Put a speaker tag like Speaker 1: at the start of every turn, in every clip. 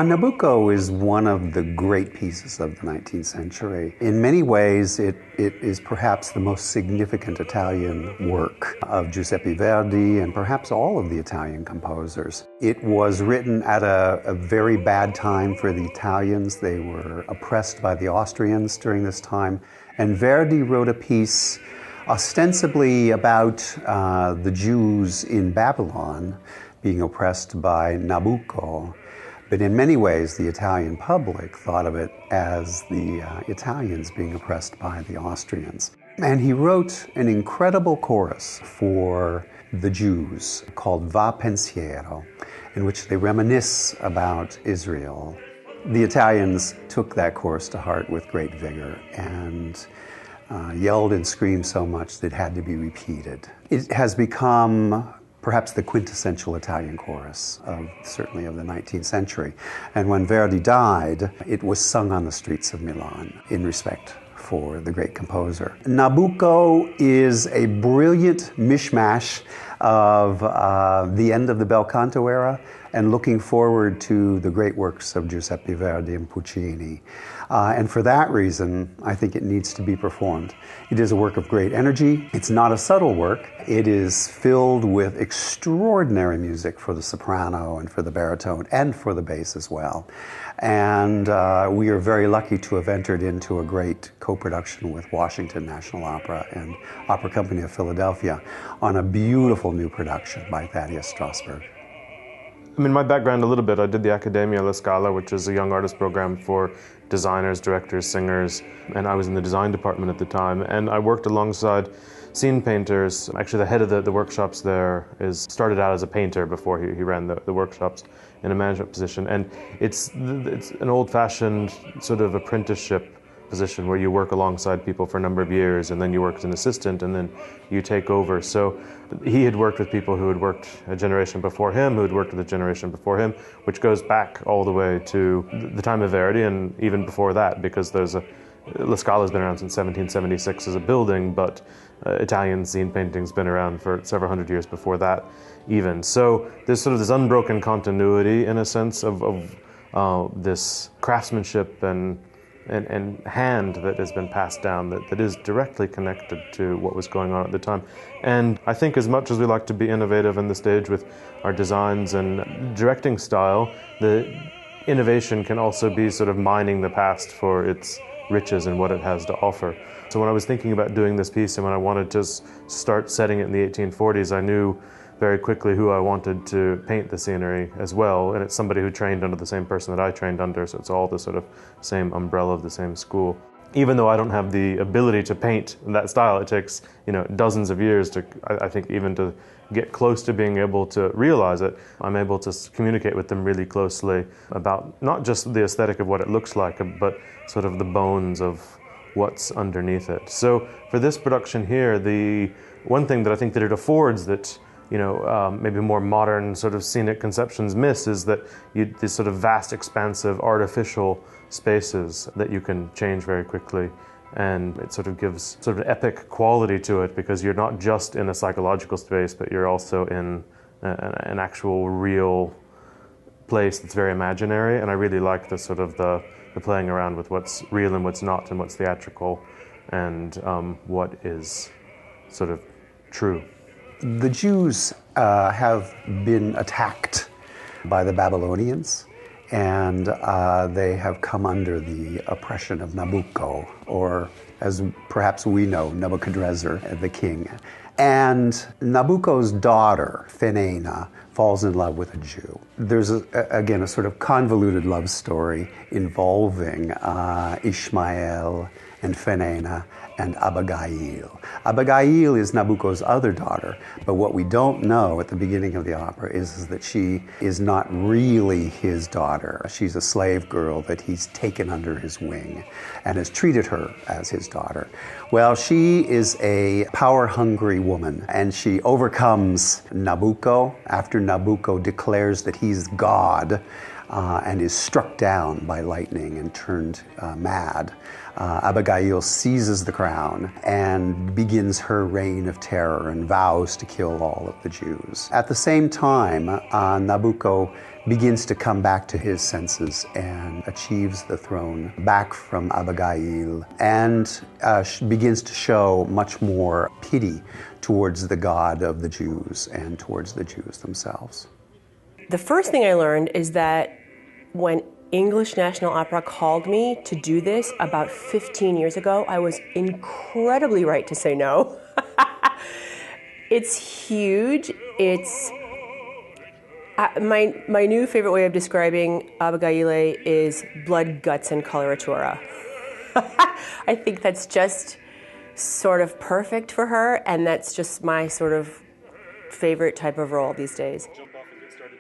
Speaker 1: Nabucco is one of the great pieces of the 19th century. In many ways, it is perhaps the most significant Italian work of Giuseppe Verdi and perhaps all of the Italian composers. It was written at a very bad time for the Italians. They were oppressed by the Austrians during this time, and Verdi wrote a piece ostensibly about the Jews in Babylon being oppressed by Nabucco. But in many ways, the Italian public thought of it as the Italians being oppressed by the Austrians. And he wrote an incredible chorus for the Jews called Va Pensiero, in which they reminisce about Israel. The Italians took that chorus to heart with great vigor and yelled and screamed so much that it had to be repeated. It has become perhaps the quintessential Italian chorus, certainly of the 19th century. And when Verdi died, it was sung on the streets of Milan in respect for the great composer. Nabucco is a brilliant mishmash of the end of the bel canto era and looking forward to the great works of Giuseppe Verdi and Puccini. And for that reason, I think it needs to be performed. It is a work of great energy. It's not a subtle work. It is filled with extraordinary music for the soprano and for the baritone and for the bass as well. And we are very lucky to have entered into a great co-production with Washington National Opera and Opera Company of Philadelphia on a beautiful new production by Thaddeus Strasberg.
Speaker 2: I mean, my background a little bit, I did the Accademia alla Scala, which is a young artist program for designers, directors, singers, and I was in the design department at the time. And I worked alongside scene painters. Actually, the head of the workshops there started out as a painter before he ran the workshops in a management position. And it's an old-fashioned sort of apprenticeship position where you work alongside people for a number of years and then you work as an assistant and then you take over. So he had worked with people who had worked a generation before him, who had worked with a generation before him, which goes back all the way to the time of Verdi and even before that, because La Scala's been around since 1776 as a building, but Italian scene painting's been around for several hundred years before that even. So there's sort of this unbroken continuity in a sense of this craftsmanship and hand that has been passed down that is directly connected to what was going on at the time. And I think as much as we like to be innovative on the stage with our designs and directing style, the innovation can also be sort of mining the past for its riches and what it has to offer. So when I was thinking about doing this piece and when I wanted to start setting it in the 1840s, I knew very quickly who I wanted to paint the scenery as well, and it's somebody who trained under the same person that I trained under, so it's all the sort of same umbrella of the same school. Even though I don't have the ability to paint in that style, it takes dozens of years to, I think, even to get close to being able to realize it. I'm able to communicate with them really closely about not just the aesthetic of what it looks like, but sort of the bones of what's underneath it. So for this production here, the one thing that I think that it affords that maybe more modern sort of scenic conceptions miss is that these sort of vast, expansive, artificial spaces that you can change very quickly. And it sort of gives sort of an epic quality to it because you're not just in a psychological space, but you're also in an actual real place that's very imaginary. And I really like the sort of the playing around with what's real and what's not and what's theatrical and what is sort of true.
Speaker 1: The Jews have been attacked by the Babylonians, and they have come under the oppression of Nabucco, or as perhaps we know, Nebuchadnezzar, the king. And Nabucco's daughter, Fenena, falls in love with a Jew. There's, again, a sort of convoluted love story involving Ishmael and Fenena and Abigail. Abigail is Nabucco's other daughter, but what we don't know at the beginning of the opera is that she is not really his daughter. She's a slave girl that he's taken under his wing and has treated her as his daughter. Well, she is a power-hungry woman, and she overcomes Nabucco after Nabucco declares that he's God. and is struck down by lightning and turned mad. Abigail seizes the crown and begins her reign of terror and vows to kill all of the Jews. At the same time, Nabucco begins to come back to his senses and achieves the throne back from Abigail and begins to show much more pity towards the God of the Jews and towards the Jews themselves.
Speaker 3: The first thing I learned is that when English National Opera called me to do this about 15 years ago, I was incredibly right to say no. It's huge. It's my new favorite way of describing Abigail is blood, guts, and coloratura. I think that's just sort of perfect for her, and that's just my sort of favorite type of role these days.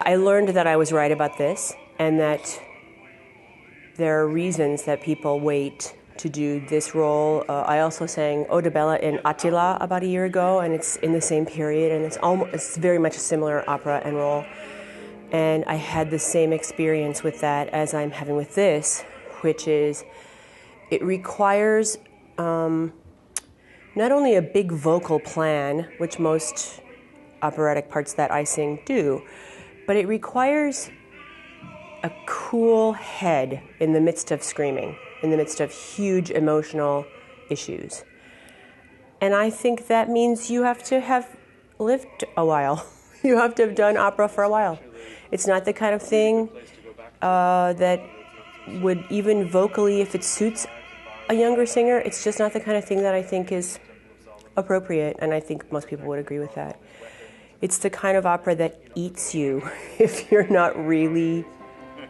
Speaker 3: I learned that I was right about this, and that there are reasons that people wait to do this role. I also sang Odebella in Attila about a year ago, and it's in the same period, and it's very much a similar opera and role. And I had the same experience with that as I'm having with this, which is it requires not only a big vocal plan, which most operatic parts that I sing do, but it requires a cool head in the midst of screaming, in the midst of huge emotional issues. And I think that means you have to have lived a while. You have to have done opera for a while. It's not the kind of thing that would even vocally, if it suits a younger singer, it's just not the kind of thing that I think is appropriate, and I think most people would agree with that. It's the kind of opera that eats you if you're not really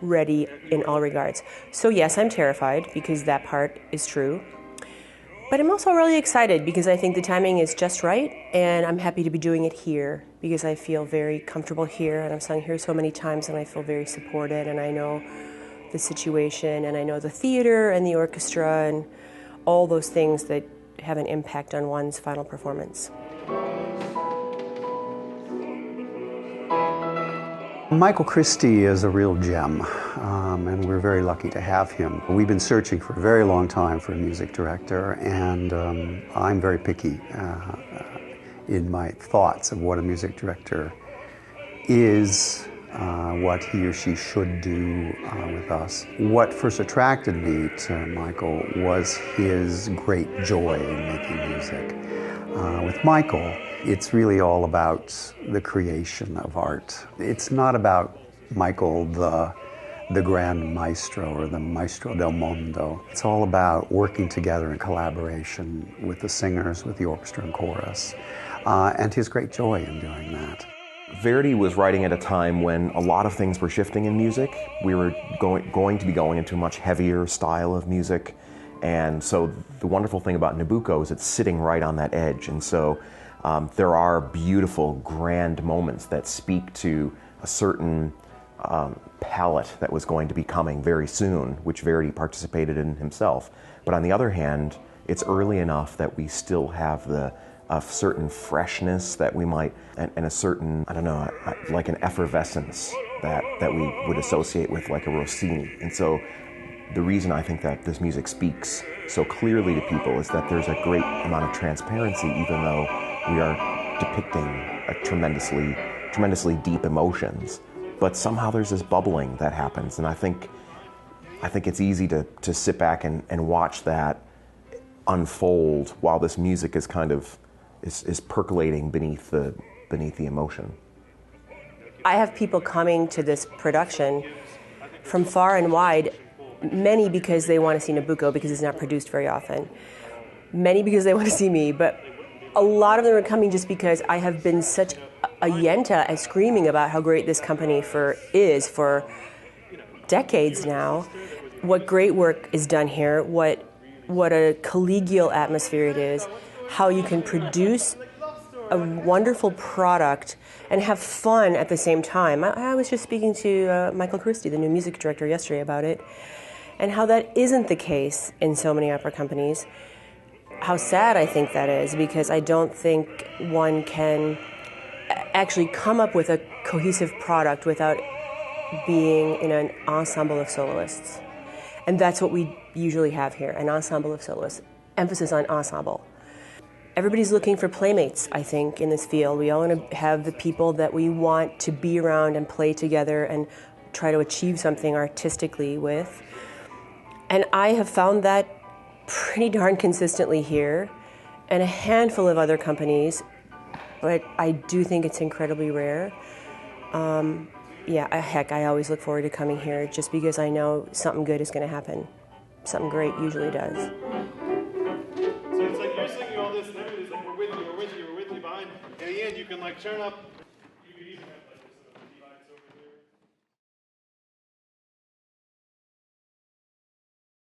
Speaker 3: ready in all regards. So yes, I'm terrified because that part is true. But I'm also really excited because I think the timing is just right, and I'm happy to be doing it here because I feel very comfortable here, and I've sung here so many times, and I feel very supported, and I know the situation, and I know the theater and the orchestra and all those things that have an impact on one's final performance.
Speaker 1: Michael Christie is a real gem, and we're very lucky to have him. We've been searching for a very long time for a music director, and I'm very picky in my thoughts of what a music director is, what he or she should do with us. What first attracted me to Michael was his great joy in making music. With Michael, it's really all about the creation of art. It's not about Michael, the grand maestro or the maestro del mondo. It's all about working together in collaboration with the singers, with the orchestra and chorus, and his great joy in doing that.
Speaker 4: Verdi was writing at a time when a lot of things were shifting in music. We were going to be going into a much heavier style of music. And so the wonderful thing about Nabucco is it's sitting right on that edge. And so there are beautiful, grand moments that speak to a certain palette that was going to be coming very soon, which Verdi participated in himself. But on the other hand, it's early enough that we still have a certain freshness that we might, and a certain, I don't know, like an effervescence that we would associate with like a Rossini. And so the reason I think that this music speaks so clearly to people is that there's a great amount of transparency, even though we are depicting a tremendously deep emotions. But somehow there's this bubbling that happens, and I think it's easy to sit back and watch that unfold while this music is kind of is percolating beneath the emotion.
Speaker 3: I have people coming to this production from far and wide, many because they want to see Nabucco because it's not produced very often, many because they want to see me, but a lot of them are coming just because I have been such a yenta at screaming about how great this company is for decades now. What great work is done here, what a collegial atmosphere it is, how you can produce a wonderful product and have fun at the same time. I was just speaking to Michael Christie, the new music director, yesterday about it, and how that isn't the case in so many opera companies. How sad I think that is, because I don't think one can actually come up with a cohesive product without being in an ensemble of soloists. And that's what we usually have here, an ensemble of soloists. Emphasis on ensemble. Everybody's looking for playmates, I think, in this field. We all want to have the people that we want to be around and play together and try to achieve something artistically with. And I have found that pretty darn consistently here, and a handful of other companies, but I do think it's incredibly rare. Heck, I always look forward to coming here just because I know something good is going to happen. Something great usually does.
Speaker 5: So it's like you're singing all this, and everybody's like, we're with you behind. And at the end, you can like turn up